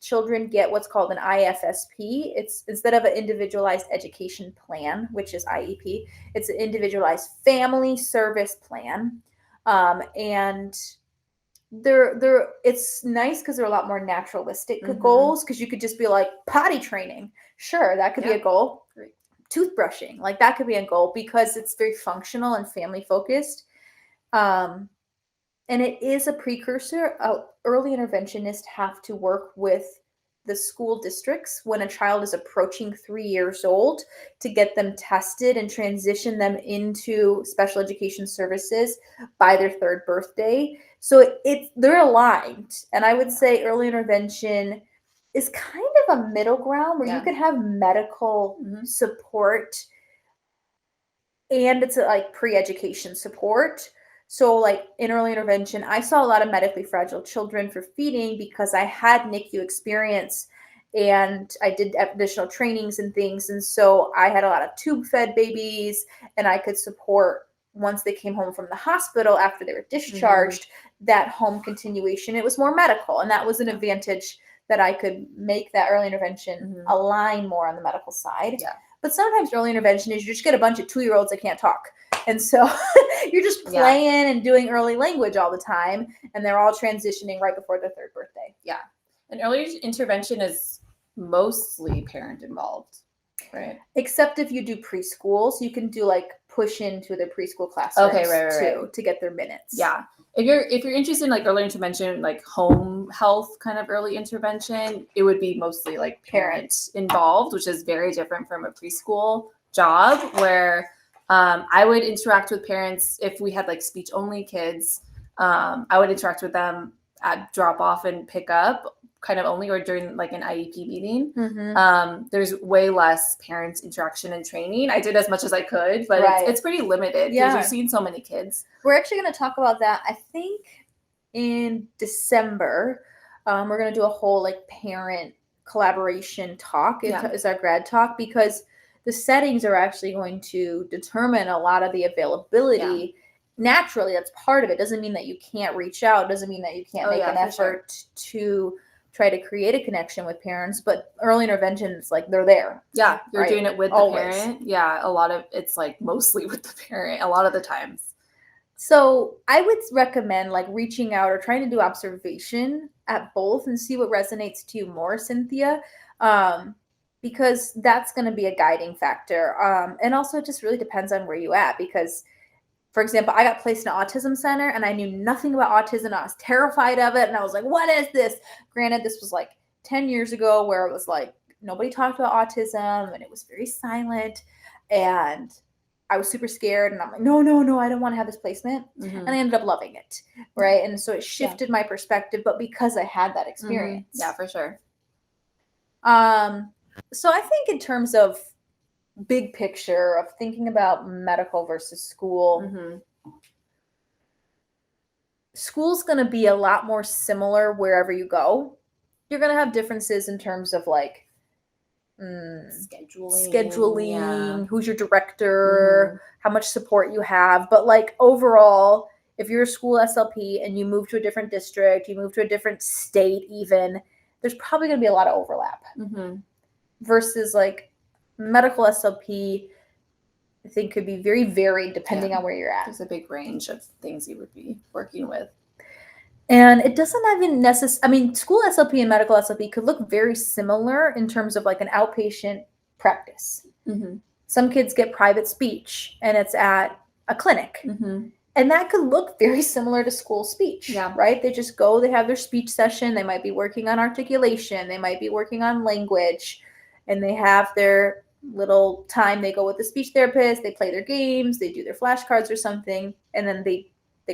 Speaker 1: children get what's called an IFSP. It's instead of an individualized education plan, which is IEP, it's an individualized family service plan. And they're it's nice because they're a lot more naturalistic goals, because you could just be like potty training. Sure, that could be a goal.
Speaker 2: Great.
Speaker 1: Toothbrushing, like that could be a goal because it's very functional and family focused. And it is a precursor. Early interventionists have to work with the school districts when a child is approaching 3 years old to get them tested and transition them into special education services by their 3rd birthday. So they're aligned. And I would say early intervention is kind of a middle ground where you can have medical support and it's like pre-education support. So like in early intervention, I saw a lot of medically fragile children for feeding because I had NICU experience and I did additional trainings and things. And so I had a lot of tube fed babies and I could support once they came home from the hospital after they were discharged, that home continuation. It was more medical. And that was an advantage that I could make that early intervention align more on the medical side.
Speaker 2: Yeah.
Speaker 1: But sometimes early intervention is you just get a bunch of 2-year-olds that can't talk. And so you're just playing and doing early language all the time. And they're all transitioning right before their 3rd birthday.
Speaker 2: Yeah. And early intervention is mostly parent involved, right?
Speaker 1: Except if you do preschools, you can do like push into the preschool classrooms too, to get their minutes.
Speaker 2: Yeah. If you're interested in like early intervention, like home health kind of early intervention, it would be mostly like parent involved, which is very different from a preschool job where I would interact with parents if we had like speech only kids. I would interact with them at drop off and pick up kind of only, or during like an IEP meeting. There's way less parents interaction and training. I did as much as I could, but it's pretty limited because you've seen so many kids. We're
Speaker 1: actually going to talk about that, I think, in December. We're going to do a whole like parent collaboration talk. It's our grad talk, because the settings are actually going to determine a lot of the availability. Naturally, that's part of it. Doesn't mean that you can't reach out. Doesn't mean that you can't make an effort to try to create a connection with parents. But early intervention, it's like they're there.
Speaker 2: Yeah, you're doing it with the parent. Yeah, a lot of it's like mostly with the parent a lot of the times.
Speaker 1: So I would recommend like reaching out or trying to do observation at both and see what resonates to you more, Cynthia. Because that's going to be a guiding factor. And also it just really depends on where you at, because, for example, I got placed in an autism center and I knew nothing about autism. I was terrified of it. And I was like, what is this? Granted, this was like 10 years ago where it was like, nobody talked about autism and it was very silent. And I was super scared and I'm like, no, I don't want to have this placement. And I ended up loving it. Right. And so it shifted my perspective, but because I had that experience.
Speaker 2: Yeah, for sure.
Speaker 1: So I think in terms of big picture of thinking about medical versus school, school's going to be a lot more similar wherever you go. You're going to have differences in terms of like scheduling, who's your director, how much support you have. But like overall, if you're a school SLP and you move to a different district, you move to a different state even, there's probably going to be a lot of overlap. Versus like medical SLP, I think could be very varied depending on where you're at.
Speaker 2: There's a big range of things you would be working with.
Speaker 1: And it doesn't even necessarily, I mean, school SLP and medical SLP could look very similar in terms of like an outpatient practice. Some kids get private speech and it's at a clinic. And And that could look very similar to school speech, right? They just go, they have their speech session. They might be working on articulation. They might be working on language. And they have their little time. They go with the speech therapist. They play their games. They do their flashcards or something. And then they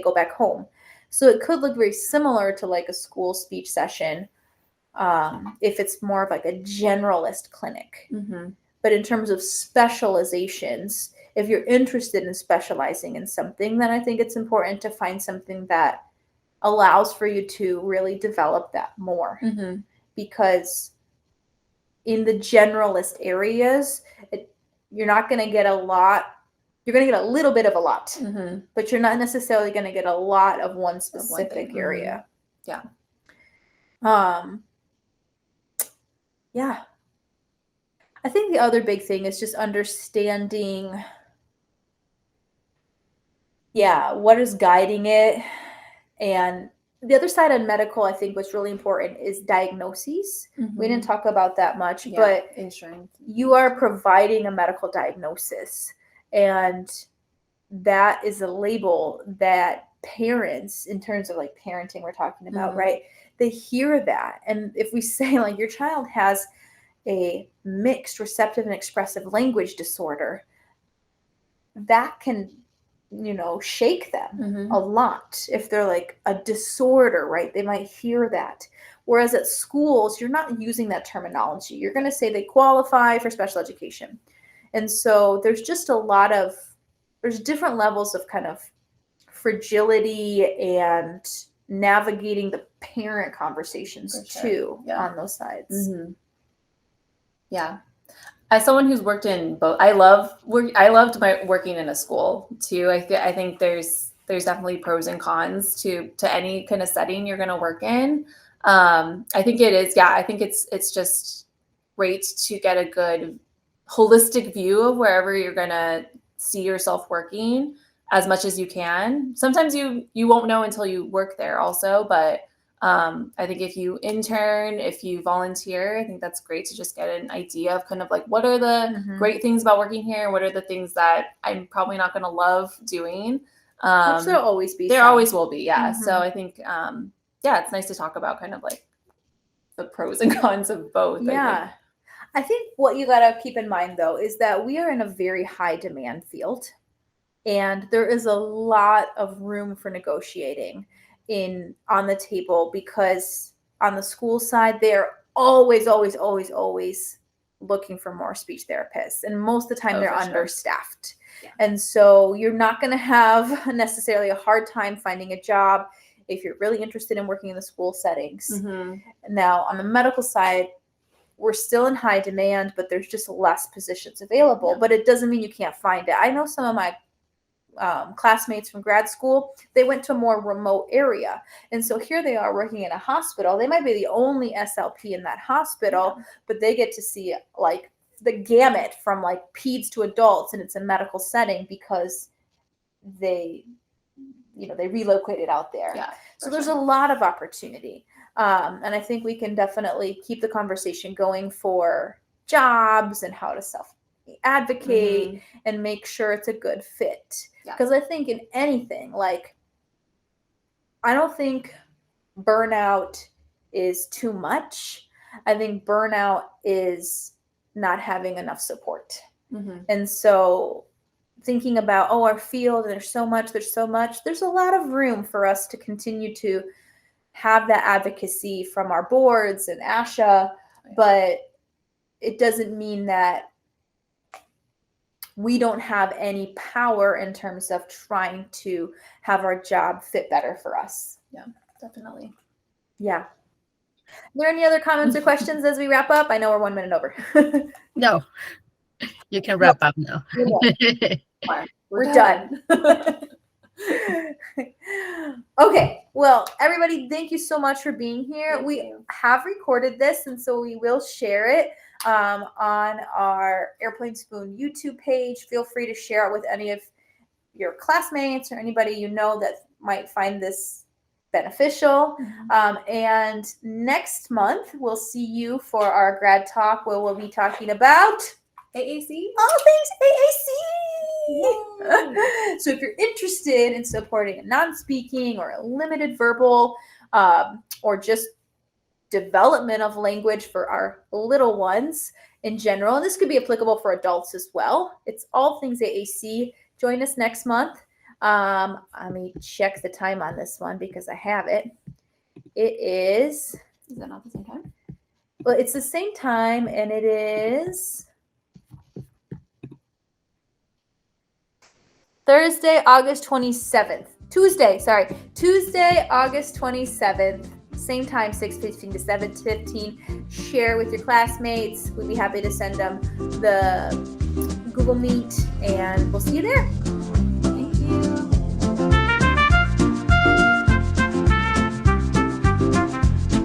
Speaker 1: go back home. So it could look very similar to like a school speech session if it's more of like a generalist clinic. But in terms of specializations, if you're interested in specializing in something, then I think it's important to find something that allows for you to really develop that more. Because in the generalist areas, you're not going to get a lot. You're going to get a little bit of a lot, but you're not necessarily going to get a lot of one specific area.
Speaker 2: Yeah.
Speaker 1: Yeah. I think the other big thing is just understanding, what is guiding it. And the other side on medical, I think what's really important is diagnoses. We didn't talk about that much, but
Speaker 2: insurance.
Speaker 1: You are providing a medical diagnosis. And that is a label that parents, in terms of like parenting we're talking about, right? They hear that. And if we say like your child has a mixed receptive and expressive language disorder, that can, shake them a lot. If they're like a disorder, right? They might hear that. Whereas at schools, you're not using that terminology. You're going to say they qualify for special education. And so there's just there's different levels of kind of fragility and navigating the parent conversations too on those sides.
Speaker 2: Yeah. As someone who's worked in both, I loved working in a school too. I think there's definitely pros and cons to any kind of setting you're going to work in. I think it is. Yeah. I think it's just great to get a good holistic view of wherever you're going to see yourself working as much as you can. Sometimes you won't know until you work there also, but I think if you intern, if you volunteer, I think that's great to just get an idea of kind of like what are the great things about working here, what are the things that I'm probably not going to love doing.
Speaker 1: Which there'll always be.
Speaker 2: There always will be, yeah. So I think, it's nice to talk about kind of like the pros and cons of both.
Speaker 1: Yeah. I think what you got to keep in mind though is that we are in a very high demand field, and there is a lot of room for negotiating on the table, because on the school side, they're always looking for more speech therapists. And most of the time they're understaffed. Yeah. And so you're not going to have necessarily a hard time finding a job if you're really interested in working in the school settings. Now, on the medical side, we're still in high demand, but there's just less positions available. Yeah. But it doesn't mean you can't find it. I know some of my classmates from grad school, they went to a more remote area. And so here they are working in a hospital. They might be the only SLP in that hospital, but they get to see like the gamut from like peds to adults, and it's a medical setting because they relocated out there. Yeah, so there's a lot of opportunity. And I think we can definitely keep the conversation going for jobs and how to self-advocate and make sure it's a good fit. Because I think in anything, like, I don't think burnout is too much. I think burnout is not having enough support. And so thinking about, our field, and there's so much, there's a lot of room for us to continue to have that advocacy from our boards and ASHA, but it doesn't mean that we don't have any power in terms of trying to have our job fit better for us.
Speaker 2: Yeah, definitely.
Speaker 1: Yeah. Are there any other comments or questions as we wrap up? I know we're 1 minute over.
Speaker 3: No, you can wrap up now.
Speaker 1: We're done. Okay, well, everybody, thank you so much for being here. We have recorded this, and so we will share it on our Airplane Spoon YouTube page. Feel free to share it with any of your classmates or anybody you know that might find this beneficial. And next month, we'll see you for our grad talk, where we'll be talking about
Speaker 2: AAC.
Speaker 1: All things AAC. So if you're interested in supporting a non-speaking or a limited verbal or just development of language for our little ones in general, and this could be applicable for adults as well, it's all things AAC. Join us next month. Let me check the time on this one because I have it. Is
Speaker 2: that not the same time?
Speaker 1: Well, it's the same time, and it is Tuesday, August 27th, same time, 6:15 to 7:15. Share with your classmates. We'd be happy to send them the Google Meet, and we'll see you there.